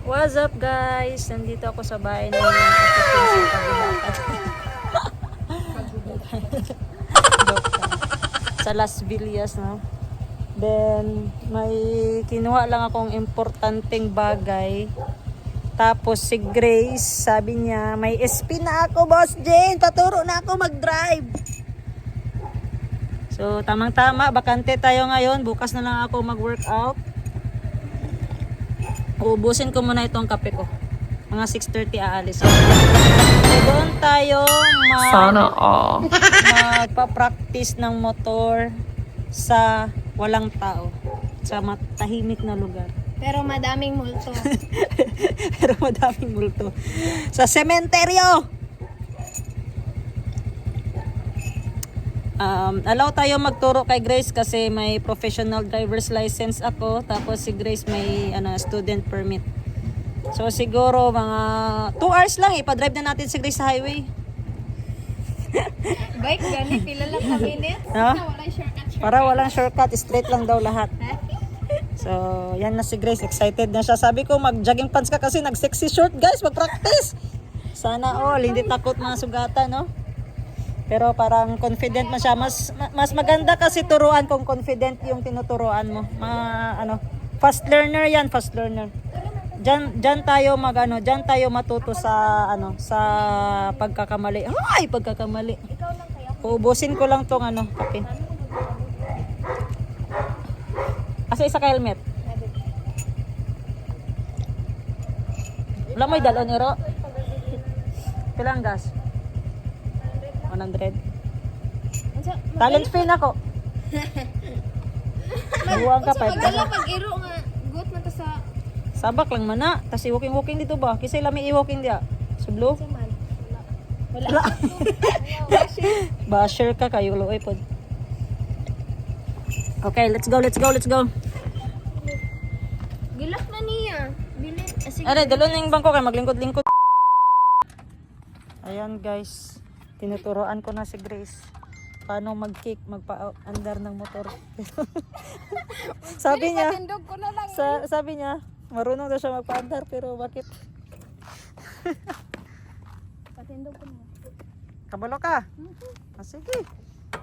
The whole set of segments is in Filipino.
What's up guys? Nandito ako sa bahay ng kapatid sa sa Las Villas, no? Then may kinuha lang akong importanteng bagay. Tapos si Grace, sabi niya, may SP na ako, Boss Jane. Paturo na ako mag-drive. So tamang-tama, bakante tayo ngayon. Bukas na lang ako mag-workout. Uubusin ko muna itong kape ko. Mga 6:30 aalis. So, doon tayo Sana all. magpa-practice ng motor sa walang tao. Sa matahimik na lugar. Pero madaming multo. Pero madaming multo. Sa sementeryo! Allow tayo magturo kay Grace kasi may professional driver's license ako, tapos si Grace may student permit. So siguro mga 2 hours lang ipa-drive na natin si Grace sa highway. Bike gani, pila lang ka minutes. No? Walang shortcut. Para walang shortcut, straight lang daw lahat. So yan na si Grace, excited na siya. Sabi ko mag-jogging pants ka kasi nag-sexy short guys, mag-practice. Sana all, hindi takot mga sugatan, no? Pero parang confident man siya. Mas maganda kasi turuan kung confident yung tinuturuan mo. Fast learner yan, fast learner. Diyan tayo diyan tayo matuto sa sa pagkakamali. Ay, pagkakamali. Uubusin ko lang tong kape. Asa isa ka helmet? Wala mo idalon iro? Pilang gas? 100. Talent fee na ko. Buwang ka pa. Pag iro nga, gut man ta sa Sabak lang mana. Tas i-walking dito ba? Kasi lami i-walking dia. Sublo? man. Wala. Basher ka kayo loy pod. Okay, let's go. Gilak na niya. Bilin. Sige. Are, dalo na yung bangko kay maglingkod-lingkod. Ayan guys. Tinuturoan ko na si Grace paano mag-kick, magpa-andar ng motor. Sabi niya, Patindog ko na lang. sabi niya, marunong daw siya magpa-andar pero bakit? Patindog ko na. Kabalo ka? Sige.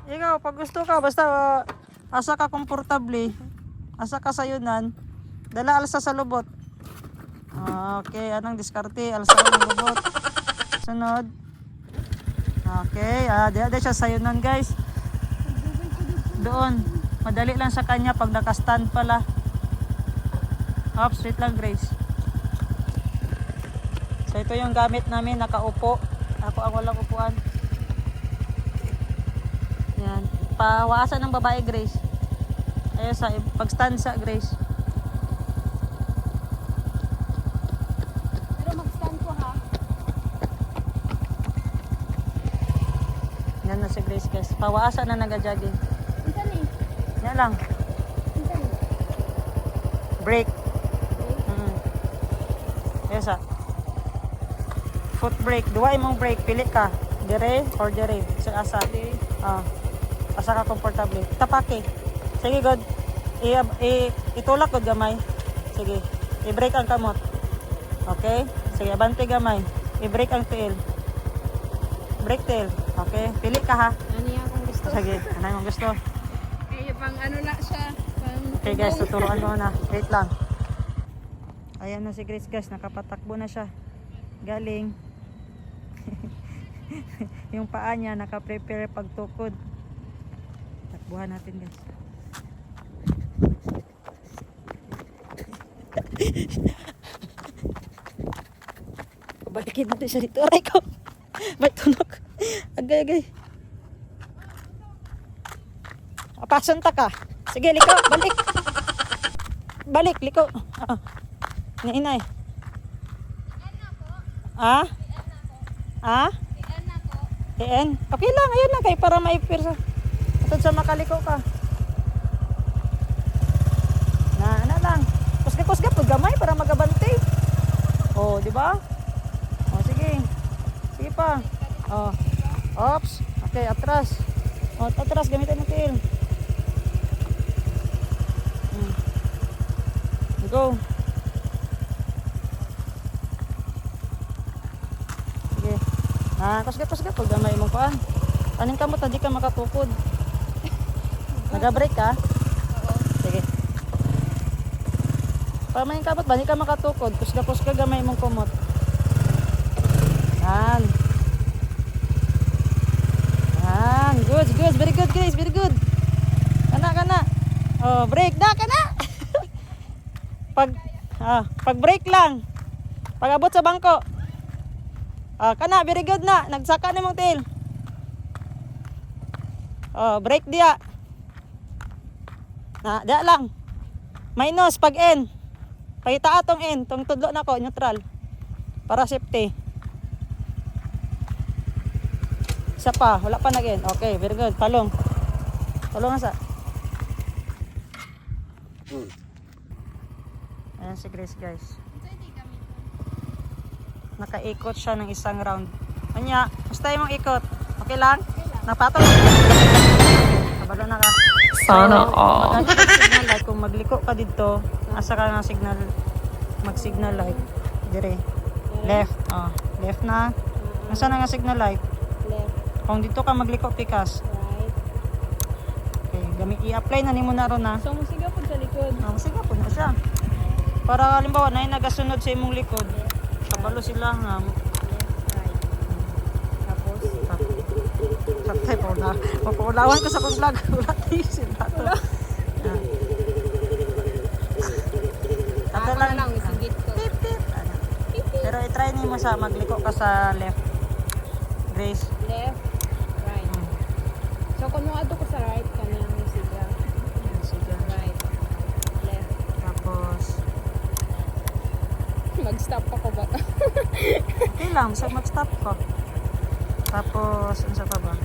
Ikaw, pag gusto ka, basta asa ka komportable, asa ka sayunan, dala alsa sa lubot. Okay, anong diskarte? Alsa ng lubot. Sunod. Okay, di siya sayunan guys. Doon, madali lang sa kanya pag naka-stand pala. Up, straight lang Grace. So ito yung gamit namin, nakaupo. Ako ang walang upuan. Yan, pawasan ng babae Grace. Ayun sa pag-stand sa Grace. Pero mag-stand ko ha. Yan na si Grace guys. Pawasan na nag-jogging. Isa ni. Yan lang. Isa ni. Break. Yes ah. Foot brake. Duwa imong brake. Pili ka. Dire or dire. Sa asa. Asa ka komportable. Tapake. Sige god. Itulak god gamay. Sige. I-brake ang kamot. Okay? Sige, abante gamay. I-brake ang tail. Brake tail. Okay? Pili ka ha. Ano yung akong gusto? Sige. Ano yung gusto? Eh, pang ano na siya. Pang Okay guys, tuturuan ko na. Wait lang. Ayan na si Grace guys, nakapatakbo na siya. Galing. Yung paa niya naka-prepare pagtukod. Takbuhan natin guys. Balikin natin siya dito. Aray ko. May tunog. Agay. Apasan ta ka. Sige, liko. Balik. Balik, liko. Nainay. EN? Okay lang, ayun lang kay para maipir sa atod sa makaliko ka. Na lang. Kusga pud gamay para magabante. Oh, di ba? Oh, sige. Sige pa. Oh. Ops. Okay, atras. Oh, atras gamitin mo tail. Go. Kusga pag gamay mong kuan. Aning kamot na di ka makatukod. Nag-break ka? Oo. Sige. Pag maning kamot ba, di ka makatukod. Kusga gamay mong kumot. Yan. Yan. Good. Very good, Grace. Very good. Kana. Oh, break na, kana. Pag break lang. Pag abot sa bangko. Kana, very good na. Nagsaka na mong tail. Break dia. Dia lang. Minus pag N. Pagita atong N, tong tudlo na ko, neutral. Para safety. Isa pa, wala pa nag-N. Okay, very good. Palong na sa. Ayan si Grace, guys. Nakaikot siya ng isang round. Anya, basta mong ikot. Okay lang? Napatol. Kabalo na ka. Sana all. Signal light. Kung magliko ka dito, asa ka ng signal, mag-signal light. Dire. Left. Left na. Asa na nga signal light? Left. Kung dito ka magliko, pikas. Right. Okay, i-apply na ni mo na ron na. So, musiga po sa likod. Sige po na siya. Para halimbawa na yung nagasunod sa imong likod, kabalo sila nga. Right. Tapos? Sakay po na. Mapaulawan ko sa kong vlog. Wala tisin na to. Ako na lang, isigit ko. Pero i-try ni mo sa magliko ka sa left. Grace. Left. Right. So, kung nung ato ko sa right, kanyang musiga. Sige. Right. Left. Tapos, Mag-stop ako ba? okay lang. So, mag-stop ko. Tapos, ano sa pa ba?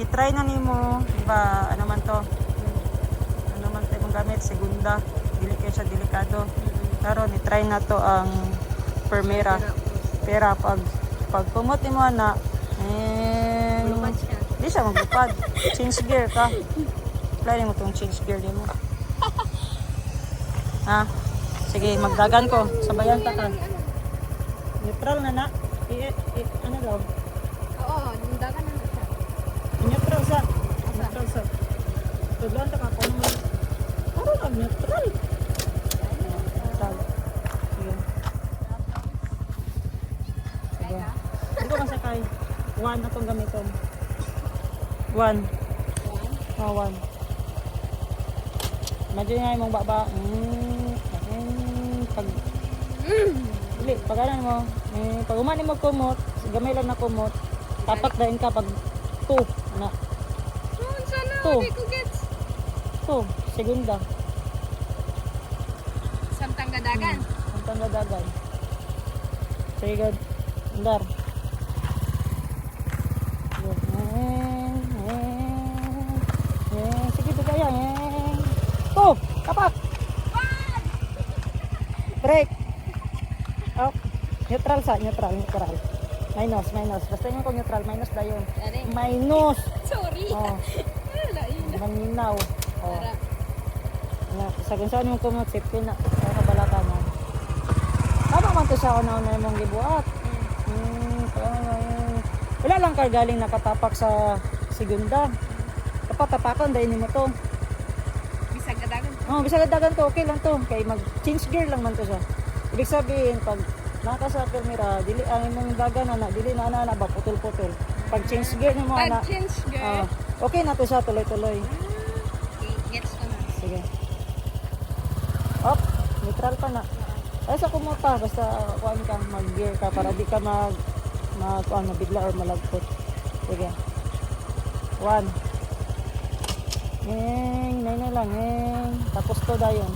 I-try na ni mo. Diba, ano man to? Ano man to yung gamit? Segunda. Dili kayo siya delikado. Karon i-try na to ang Primera. Pero pag kumot mo na, Lumad siya. di siya maglupad. Change gear ka. Apply mo tong change gear din mo. Sige, magdagan ko. Sabayan ta ka. Neutral na. Ano daw? Oo, nindagan na siya. Neutral sa. Tudlan ta ka kung ano nag-neutral. Neutral. Sige. Sige. Dito ka sakay. 1 na tong gamiton. 1. 1. Imagine nga mong baba. Pag ano mo, pag umani mo kumot, gamay lang na kumot, tapak dahin ka pag 2. Ano? Sana, To. hindi ko gets. 2. Segunda. Samtang gadagan. Ang tangadagan. Sige, good. Andar. Good. Sige, bigay yan. 2. Tapak. Break. Oh. Neutral sa. Neutral. Minus. Basta yun ko neutral. Minus na yun. Aray. Minus. Sorry. Oh. Wala yun. Maninaw. Oh. Para. Sa kung saan yung kumot, safety na. Kaya kabalata mo. Tama man to sa una-una mong gibuhat. Wala lang ka galing nakatapak sa segunda. Tapatapakan dahil mo to. Bisag gadagan. Bisa dagan to, okay lang to. Kaya mag-change gear lang man to siya. Ibig sabihin, pag naka sa camera, dili ang imong dagan na, dili na ba, putol-putol. Pag change gear mo na, Pag change girl. okay na to siya, tuloy-tuloy. Okay, gets ko na. Sige. Up, neutral pa na. Ay sa kumuta, basta kuan ka, mag-gear ka para di ka mabigla or malagpot. Sige. 1. Nay na lang, tapos to dayon.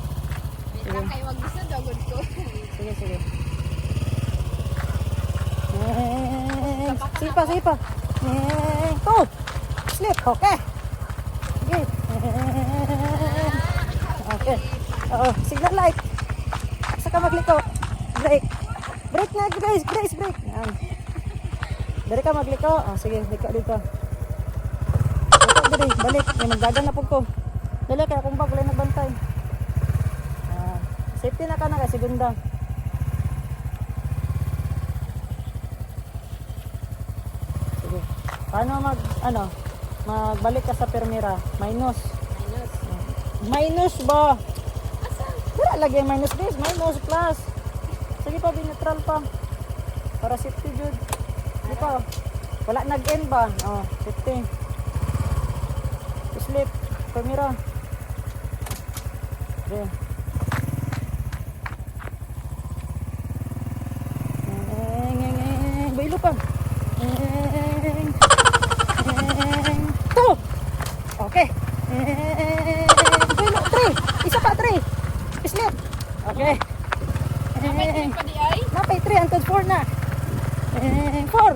Wait lang kayo, wag gusto, dogod ko. Sige. Sipa. To! Slip, okay. Sige. Okay. Signal light. Saka magliko. Break na, guys. Break. Yan. Dari ka magliko. Sige, liko dito. Dali, balik. Magdagan na po ko. Dali, kaya kung wala nagbantay. Safety na ka na kasi segunda. Paano magbalik ka sa permira? Minus. Minus ba? Wala lagi ang minus guys, minus plus. Sige pa, binutral pa. Para safety jud. Di pa. Wala nag-end ba? Oh, safety. Slip, permira. Okay. Bailo pa. To. Okay. Bailo, 3. Isa pa, 3. Slip. Okay. Pa di ay? Napay 3 hangtod 4 na. 4.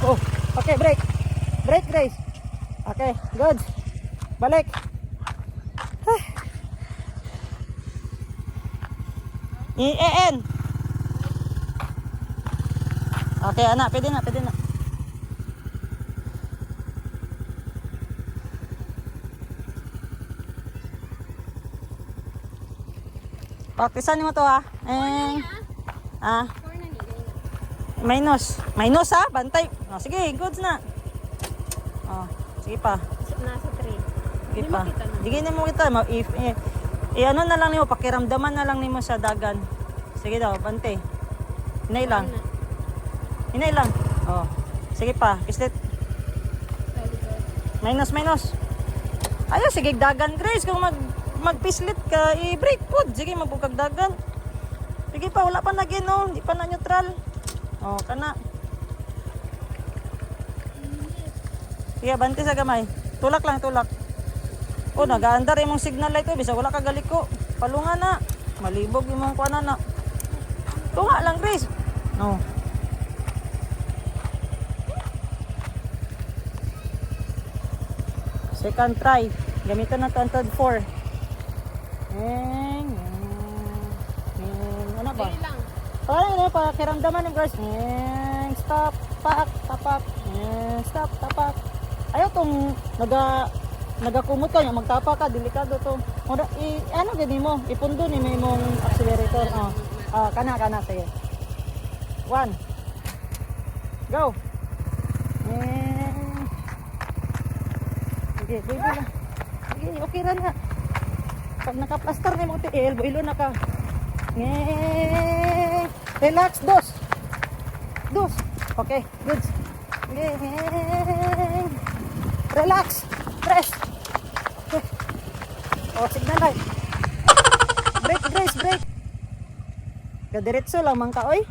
Oh, okay, break. Break, Grace. Okay, good. Balik. I-en. Okay, anak, pwede na. Paktisan mo to ha. Minus. Minus ha, bantay. Oh, sige, goods na. Oh, sige pa. Nasa 3. Sige pa. Sige na mo kita. Ano na lang nimo, pakiramdaman na lang nimo sa dagan. Sige daw, bantay. Hinay lang. Oh. Sige pa, pislit. Minus. Ayaw, sige dagan, Grace. Kung magpislit ka, i-break po. Sige, magbukag dagan. Sige pa, wala pa na gino. Hindi pa na neutral. Oh, kana. Sige, bantay sa gamay. Tulak lang. Oh, nag-aandar imong signal light. Bisa wala ka galiko. Palunga na. Malibog imong kuana na. Tunga lang, Grace. No. Second try. Gamitan na tantad 4. Ano ba? Dili lang. Parang yun, pakiramdaman ng girls. Stop, tapak. Stop, tapak. Ayaw tong nagakumot ka niya, magtapa ka, delikado to. Ano gani mo? Ipundo ni may mong accelerator. Kana, sige. 1. Go. Sige, baby lang. Sige, okay ra na. Pag nakaplaster na mo tiil, builo na ka. Relax, dos. Okay, good. Relax. Press. Okay. Oh, signal light. Break. Kadiretso lang man ka, oy.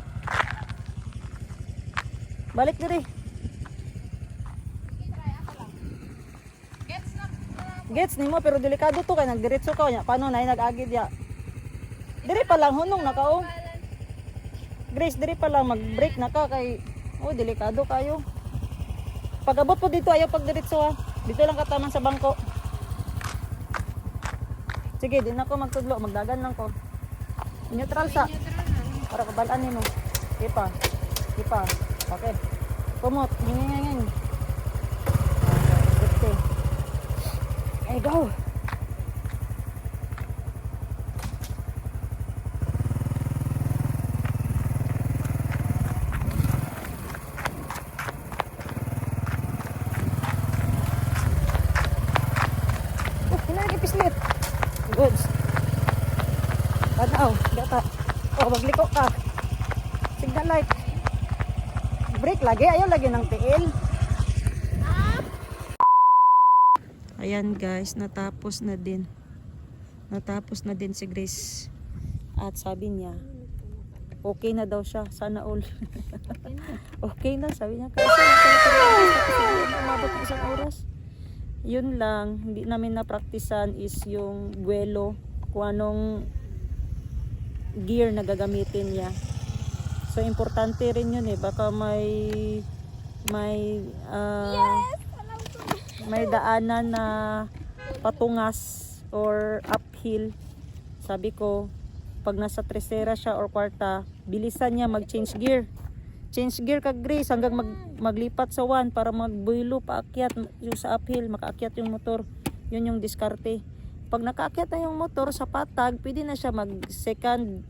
Balik diri. Gets nimo pero delikado to kay nagdiretso ka nya. Paano na nag-agid ya? Diri pa lang hunong na ka, oh. Grace, diri pa lang mag-break na ka kay delikado kayo. Pag-abot po dito ayaw pagdiretso ha. Dito lang kataman sa bangko. Sige, di na ako magtudlo, magdagan lang ko. Neutral sa. Para kabalaan nimo. Ipa. Okay. Kumot, nginginging. Okay. Hey, go. Pislit. Goods. Panaw, gata. Oh, magliko ka. Signal light. Brake lagi, ayaw lagi ng tiil. Ayan guys, natapos na din si Grace. At sabi niya, okay na daw siya, sana all. Okay na, sabi niya. Kasi umabot ng isang oras. Yun lang, hindi namin na-practicean is yung buwelo, kung anong gear na gagamitin niya. So importante rin yun baka may daanan na patungas or uphill. Sabi ko, pag nasa tresera siya or kwarta, bilisan niya mag-change gear. Change gear ka, Grace, hanggang maglipat sa 1 para magbuilo paakyat yung sa uphill, makaakyat yung motor. Yun yung diskarte. Pag nakaakyat na yung motor sa patag, pwede na siya mag-second,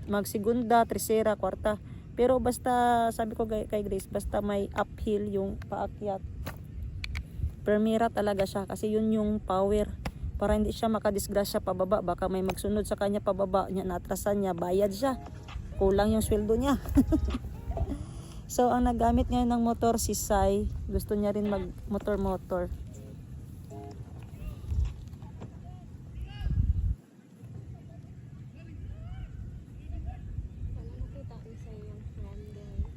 mag-segunda, tresera, kwarta. Pero basta, sabi ko kay Grace, basta may uphill yung paakyat. Permira talaga siya kasi yun yung power. Para hindi siya makadisgrasya pababa. Baka may magsunod sa kanya pababa, niya natrasan niya, bayad siya. Kulang yung sweldo niya. So, ang nagamit ngayon ng motor si Sai. Gusto niya rin mag motor-motor. Wala nakita ko sa yung landing.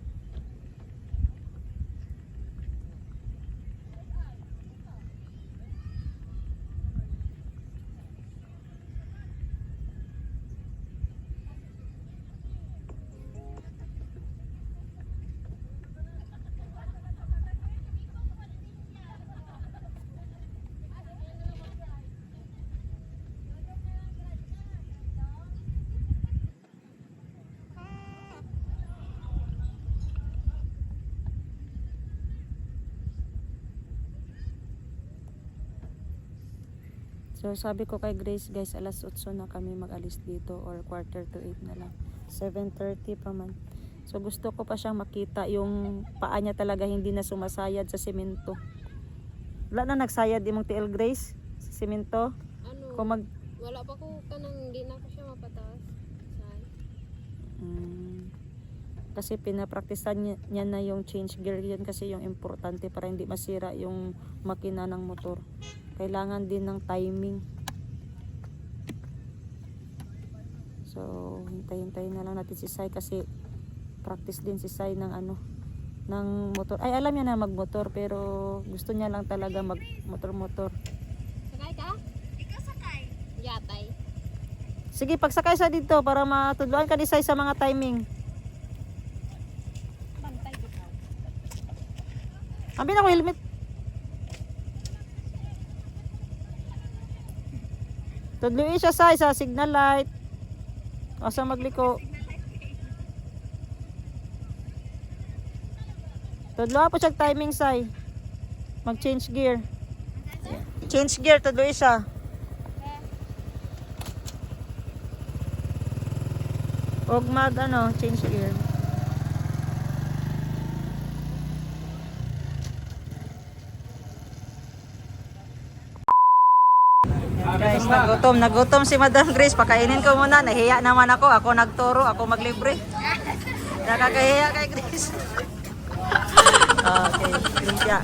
So, sabi ko kay Grace, guys, alas 8 na kami mag-alis dito or quarter to 8 na lang. 7:30 pa man. So, gusto ko pa siyang makita yung paa niya talaga hindi na sumasayad sa semento. Wala na nagsayad imong TL Grace sa semento. Ano? Kung mag... Wala pa ko kanang hindi na ko siya mapataas. Say. Kasi pinapraktisan niya na yung change gear yun kasi yung importante para hindi masira yung makina ng motor. Kailangan din ng timing. So, hintayin na lang natin si Sai kasi practice din si Sai ng ng motor. Ay, alam niya na magmotor pero gusto niya lang talaga mag-motor-motor. Sakay ka? Ikaw sakay. Yatay. Sige, pagsakay sa dito para matudloan ka ni Sai sa mga timing. Bantay ka. Ambil ako helmet. Tudloy siya Sai sa signal light. Asa magliko. Tudlo po siya timing Sai. Mag-change gear. Change gear, tudloy siya. Huwag change gear. Guys, nagutom si Madam Grace. Pakainin ko muna. Nahiya naman ako. Ako nagturo, ako maglibre. Nakakahiya kay Grace. Okay, lumpia.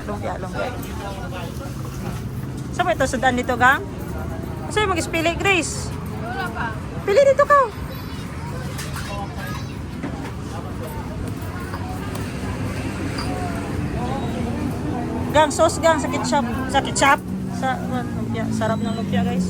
Saan ba ito? Sudan dito, gang? Saan yung mag-spili, Grace? Wala pa. Pili dito ka. Gang, sauce gang sa ketchup. Sa ketchup. Sa lumpia. Sarap ng lumpia, guys.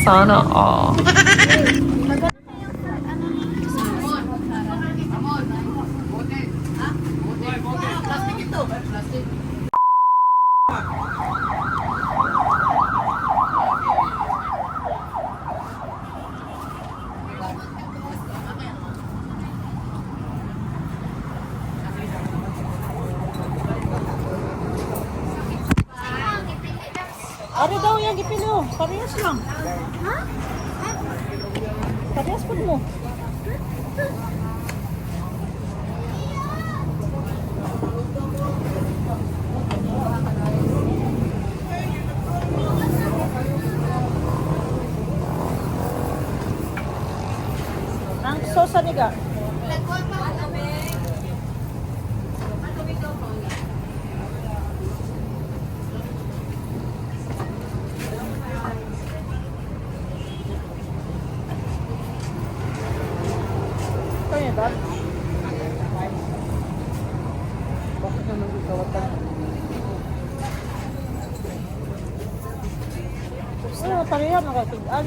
Sana all. Ano daw yung gipilo? Parehas lang. Ha? Parehas po mo. Ang sosa niga. Kaya ba? Bakit naman gawatan? Oh, pareha makatigaan.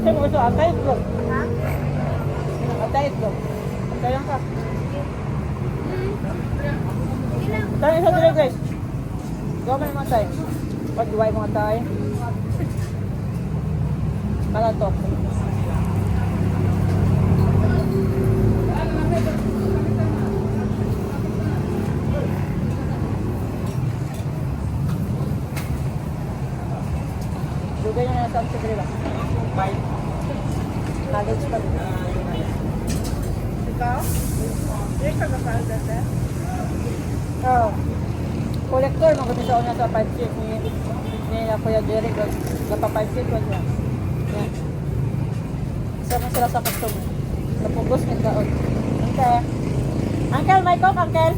Kasi mo gusto, atay itlog. Ha? Atay itlog. Atay lang ka. Ilang? Atay isa dili guys. Gawin mo atay. Pag-iway mo atay. Kala to. Dugay nyo na sa dili ba? Bye. College pa. Ikaw? Hindi ka kapalda, sir? Oh. Collector mo kasi sa una sa 5 sheet ni Kuya Jerry ko. Napa 5 sheet ko siya. Yan. Isa na sila sa customer. Napugos ng taon. Okay. Uncle, may coke, uncle.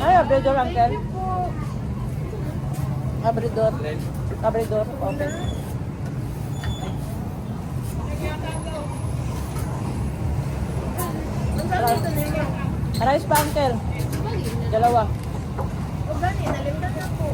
Ay, abridor, uncle. Abridor. Abridor, okay. Rice pa, uncle. Dalawa. O gani, nalimdan ako.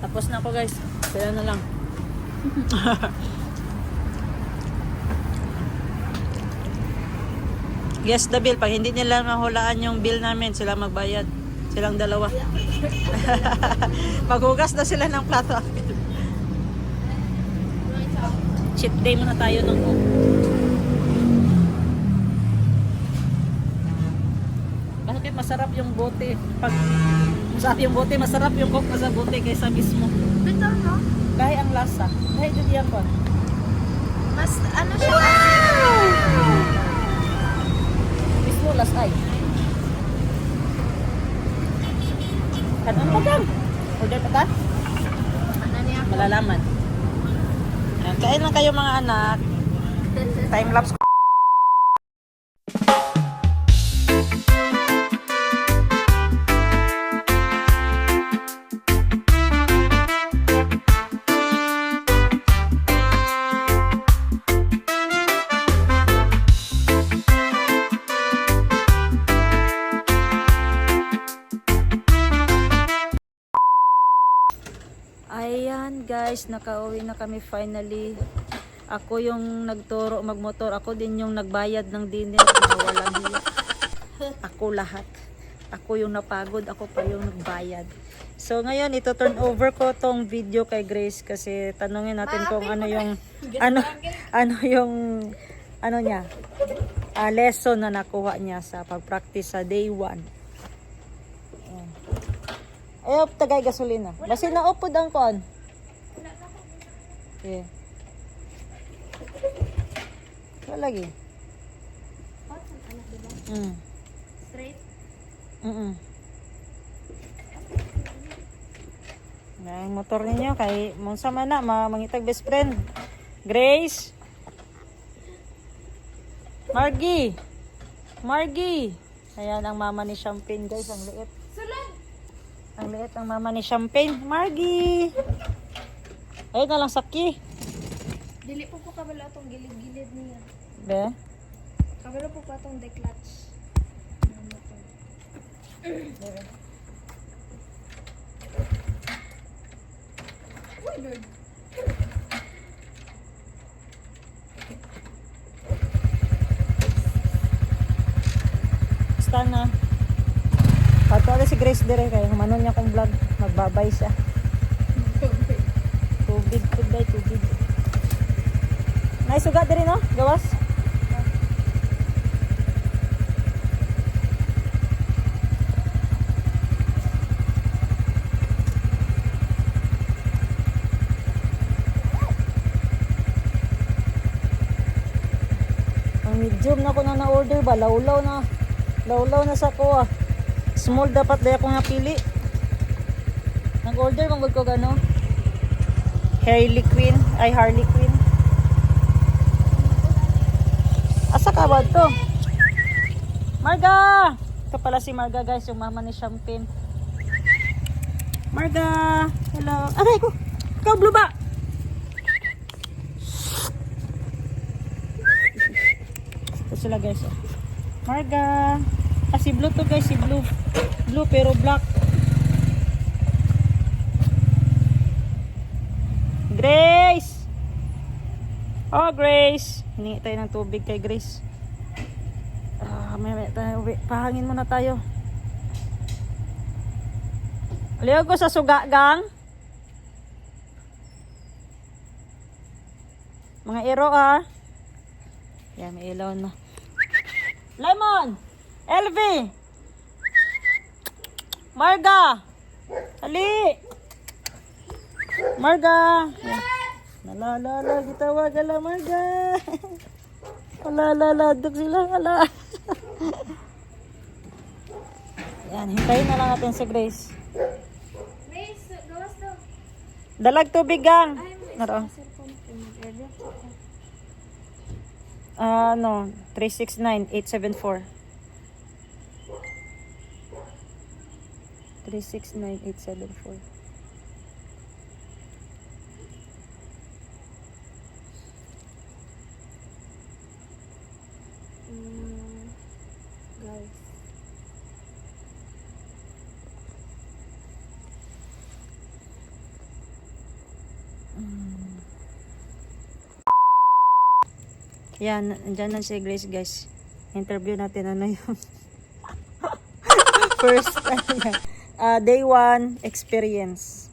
Tapos na ako guys. Kaya na lang. Guess the bill. Pag hindi nila mahulaan yung bill namin, sila magbayad. Silang dalawa. Maghugas na sila ng plato. Cheat day muna tayo ng coke. Bakit masarap yung bote? Pag masarap yung bote, masarap yung coke sa bote kaysa mismo. Bitter, no? Kahit ang lasa. Kahit yun yan po. Mas, ano siya? Mismo last ay. Kanon pa kang? Order pa ka? Ano niya? Malalaman. Ayan, kain lang kayo mga anak. Time lapse. Ayan guys, nakauwi na kami finally. Ako yung nagturo magmotor, ako din yung nagbayad ng dinner. Walang hiya. Ako lahat. Ako yung napagod, ako pa yung nagbayad. So ngayon, ito turn over ko tong video kay Grace kasi tanungin natin kung ano yung ano niya lesson na nakuha niya sa pag-practice sa day 1. Ayaw, tagay gasolina. Basi na upod ang kon. Yeah. Wala lagi. Straight? Ang motor ninyo kay Monsa man na mangitag best friend. Grace. Margie. Ayan ang mama ni Champagne guys, ang liit. Ang liit ang mama ni Champagne. Margie. Ayun na lang saki. Dili po kabalo itong gilid-gilid niya. Be? Kabalo po pa itong declutch. Uy, Lord. scan na. Patuloy si Grace dire kay humanon niya kong vlog. Magbabay siya. Tubig, tubig. Naisuga dire no? Gawas. Ang medium na ko na order ba? Lawlaw na sa ko ah. Small dapat daya ko nga pili. Nag-order mong ko gano. Harley Quinn. Asa ka ba to? Marga! Ito pala si Marga guys, yung mama ni Champagne. Marga! Hello. Aray ko! Ikaw blue ba? Ito sila guys. Oh. Marga! Ah, si blue to guys, si blue. Blue pero black. Grace! Oh, Grace! Hiningi tayo ng tubig kay Grace. May tayo. Pahangin muna tayo. Aliw ko sa suga, gang. Mga iro, ah. Yan, may ilaw na. Lemon! LV! Marga! Ali! Marga! Nalalala, gitawag ala Marga! Alalaladog sila, ala! Yan, hintayin na lang natin si Grace. Grace, gawas daw. Dalag tubig, gang! Naro. No, 369-874. 369-874. Guys. Yan, andyan na si Grace guys. Interview natin ano yung first day 1 experience.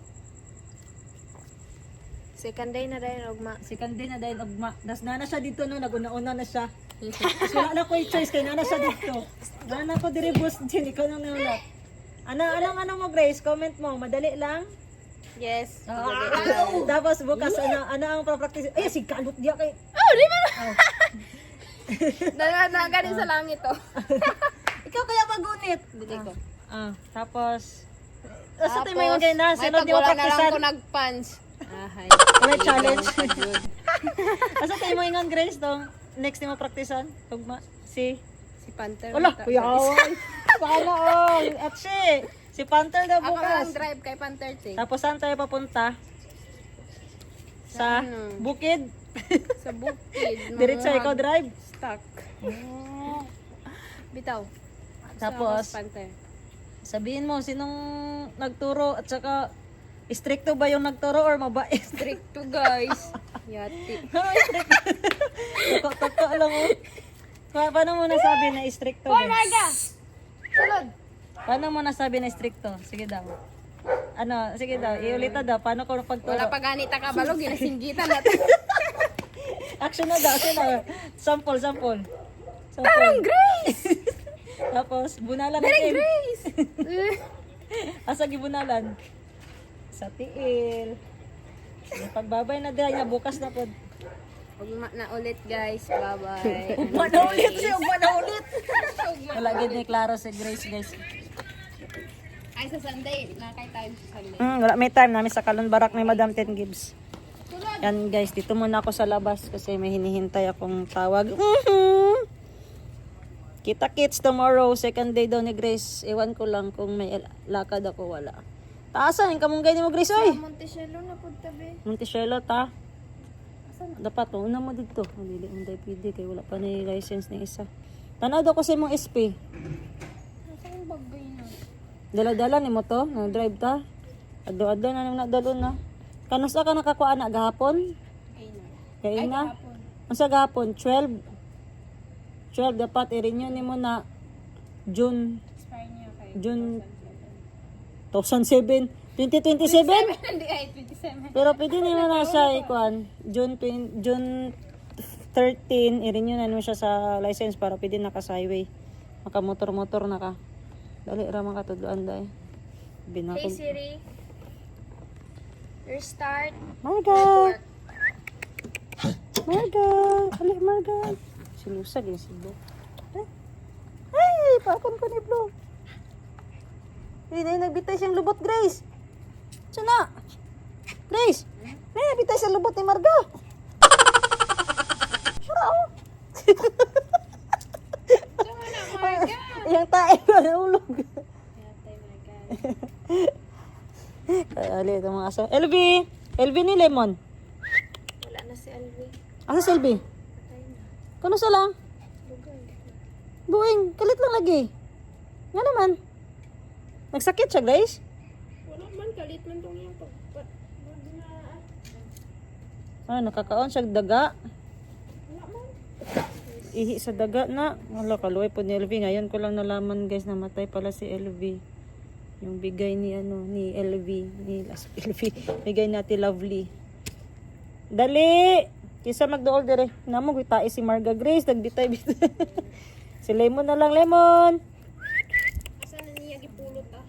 Second day na dahil ugma. Second day na dahil ugma. Das na siya dito no, naguna-una na siya. Kasi wala na ko yung choice kay nana siya dito. Nana ko diri boss din ikaw nang naulat. Ano mo Grace, comment mo, madali lang. Yes. Tapos bukas ano ang pra-practice? Ay si kalot dia kay. Oh, di ba? Naganin sa langit to. Ikaw kaya magunit. Dili ko. Tapos asa tayo may mga na sunod di mo pagwala na lang practicean. ko nag-punch. Ahay. Wala challenge. Asa tayo mo ingon Grace dong? Next ni mo practicean? Tugma si Panther. Wala, kuya away. Sana all. At si Panther daw Ako lang bukas. drive kay Panther Ting. Tapos saan tayo papunta? Sa ano? bukid. Sa bukid. Diretso ikaw drive. Stuck. Bitaw. Tapos Sa Panther. sabihin mo sinong nagturo at saka stricto ba yung nagturo or mabait? Stricto guys. Yati. Toko lang mo. Paano mo nasabi na stricto? Hoy, Marga! Sulod! Paano mo nasabi na stricto? Sige daw. Sige daw, iulita daw. Paano ko pagturo? Wala pa ganita ka balog, ginasinggitan natin. Action na daw, Sample. Parang Grace! Tapos, bunalan Parang natin. Grace! Asa gibunalan? Sa tiil. Pagbabay na dahil na bukas na po. Ugma na ulit guys, bye-bye. Ugma na ulit. Wala gid ni klaro si Grace guys. Ay, sa Sunday, nakay tayo sa Sunday. Wala may time namin sa Kalunbarak ni Madam Ten Gibbs. Yan guys, dito muna ako sa labas kasi may hinihintay akong tawag. Kita-kits tomorrow, second day daw ni Grace. Ewan ko lang kung may lakad ako, wala. Taasan, yung kamunggay ni mo Grace, oy! Montechello na po tabi. Montechello, ta. Dapat, una mo dito. Hindi mo tayo pwede kaya wala pa na yung license ng isa. Tanaw daw ko sa imong SP. Saan bagay na? Dala-dala ni mo to, na-drive ta. Ado-ado na nang nadalo na. Kanusa ka nakakuha na gahapon? Kaya na. Ang sa gahapon, 12. 12 dapat i-renew ni mo na June Expire niya kay June 2007. 2027? Hindi ay 27. Pero pwede naman na siya ikuan. June 13, i-renew na siya sa license para pwede naka sa highway. Maka-motor-motor na ka. Dali ra makatudloan dai. Hey Binakog. Siri. Restart. Marga! Marga! Ali, Marga! Silusag yung sibo. Ay! Paakon ko ni Blue. Hindi na nagbitay siyang lubot, Grace. Sana! Grace! May nagbitay siyang lubot ni Marga. Sura, oh! Tama na, Marga. Yung tae ko na ulog. Yatay, Marga. Ali, itong mga aso. LV! LV ni Lemon. Wala na si Alvi. Asa si LV? Patay na. Kano sa lang? Lugay. Buing, kalit lang lagi. Nga naman. Nagsakit siya, Grace? Wala man, kalit man tong yung pag Ah, nakakaon siya daga. wala man. Ihi sa daga na. Wala, kaluway po ni LV. Ngayon ko lang nalaman, guys, namatay pala si LV. Yung bigay ni, ni LV. Ni LV. Bigay natin Lovely. Dali! Kisa magdool dire. Namo, gitae si Marga Grace. Nagbitay-bitay. Si Lemon na lang, Lemon. Asa na niya gipulot ah?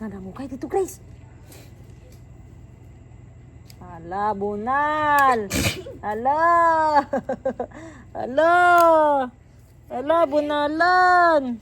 Nada mo kay dito, Grace. Ala, bunal. Ala. Ala. Ala, bunalan.